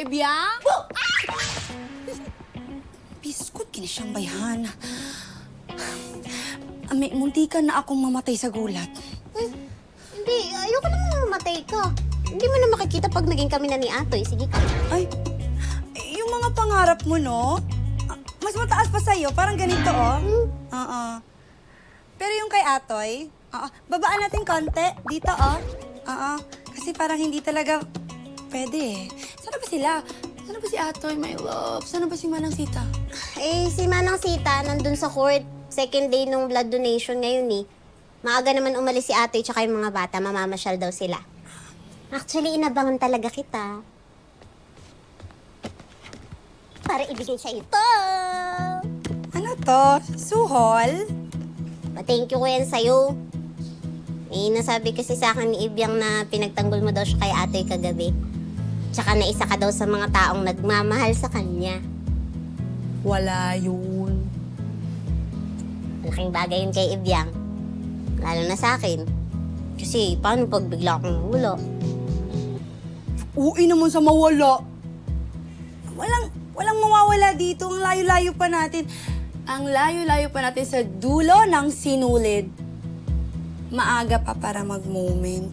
Ibiyang? Biskut, kini siyang bayhan. Ame, muntikan na akong mamatay sa gulat. Hindi, ayoko naman mamatay ka. Hindi mo na makikita pag naging kami na ni Atoy. Sige ka. Ay, yung mga pangarap mo, no? Mas mataas pa sa'yo, parang ganito, oh. Oo. Pero yung kay Atoy, babaan natin konti. Dito, oh. Oo. Kasi parang hindi talaga pwede, eh. Sana ba sila? Sana ba si Atoy, my love? Sana ba si Manang Sita? Eh, si Manang Sita nandun sa court. Second day nung blood donation ngayon eh. Maaga naman umalis si Atoy tsaka yung mga bata. Mamamasyal daw sila. Actually, inabangan talaga kita. Para ibigay sa ito. Ano to? Suhol? Pa-thank you ko yan sa'yo. Eh, nasabi kasi sa akin ni Ibyang na pinagtanggol mo daw siya kay Atoy kagabi. Tsaka na isa ka daw sa mga taong nagmamahal sa kanya. Wala yun. Malaking bagay yun kay Ibyang. Lalo na sa akin. Kasi paano pag bigla akong wala? Uwi naman sa mawala. Walang mawawala dito. Ang layo-layo pa natin. Ang layo-layo pa natin sa dulo ng sinulid. Maaga pa para mag-moment.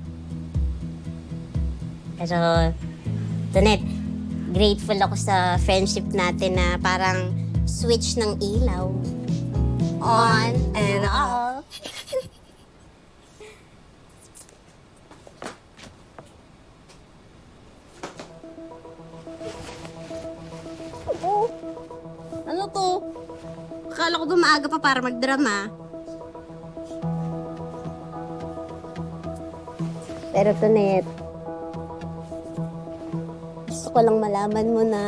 Pero, Tonet, grateful ako sa friendship natin na parang switch ng ilaw. On and off. Oh, ano to? Akala ko ba maaga pa para magdrama? Pero Tonet, gusto ko lang malaman mo na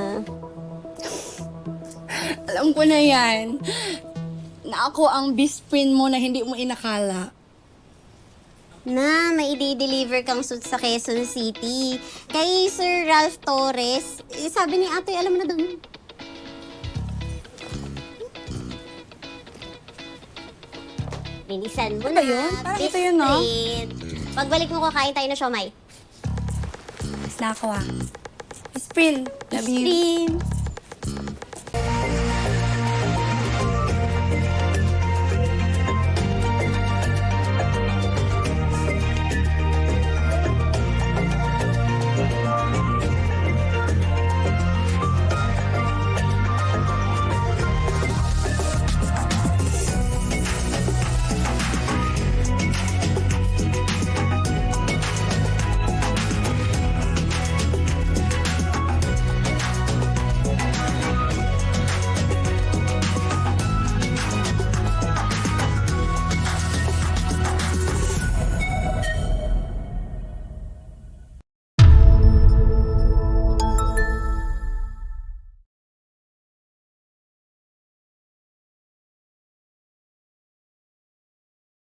Alam ko na yan. Na ako ang best friend mo na hindi mo inakala. may i-deliver kang suit sa Quezon City. Kay Sir Ralph Torres. Eh, sabi ni Atoy, alam mo na doon. Bilisan mo Ano ba na. yun? Parang best ito yun, no? friend. Pagbalik mo, kakain tayo na siomay. Mas na ako, ah. Best friend. Love you. Friend.